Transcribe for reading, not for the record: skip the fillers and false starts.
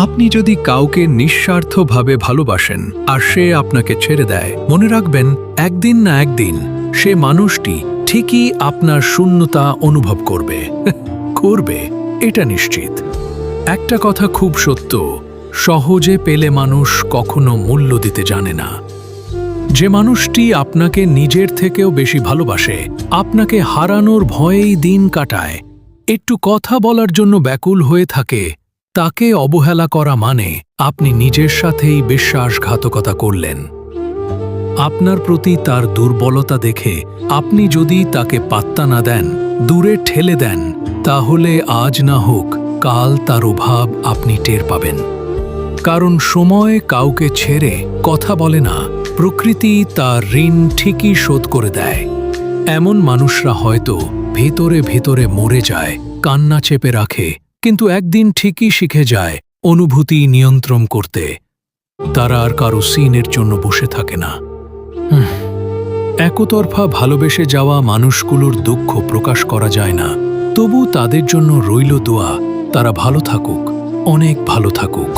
আপনি যদি কাউকে নিঃস্বার্থভাবে ভালোবাসেন আর সে আপনাকে ছেড়ে দেয়, মনে রাখবেন একদিন না একদিন সে মানুষটি ঠিকই আপনার শূন্যতা অনুভব করবে করবে, এটা নিশ্চিত। একটা কথা খুব সত্য, সহজে পেলে মানুষ কখনো মূল্য দিতে জানে না। যে মানুষটি আপনাকে নিজের থেকেও বেশি ভালোবাসে, আপনাকে হারানোর ভয়েই দিন কাটায়, একটু কথা বলার জন্য ব্যাকুল হয়ে থাকে, তাকে অবহেলা করা মানে আপনি নিজের সাথেই বিশ্বাসঘাতকতা করলেন। আপনার প্রতি তার দুর্বলতা দেখে আপনি যদি তাকে পাত্তা না দেন, দূরে ঠেলে দেন, তাহলে আজ না হোক কাল তার অভাব আপনি টের পাবেন। কারণ সময় কাউকে ছেড়ে কথা বলে না, প্রকৃতি তার ঋণ ঠিকই শোধ করে দেয়। এমন মানুষরা হয়তো ভেতরে ভেতরে মরে যায়, কান্না চেপে রাখে, কিন্তু একদিন ঠিকই শিখে যায় অনুভূতি নিয়ন্ত্রণ করতে। তারা আর কারো সিনের জন্য বসে থাকে না। একতরফা ভালোবেসে যাওয়া মানুষগুলোর দুঃখ প্রকাশ করা যায় না, তবু তাদের জন্য রইল দোয়া, তারা ভালো থাকুক, অনেক ভালো থাকুক।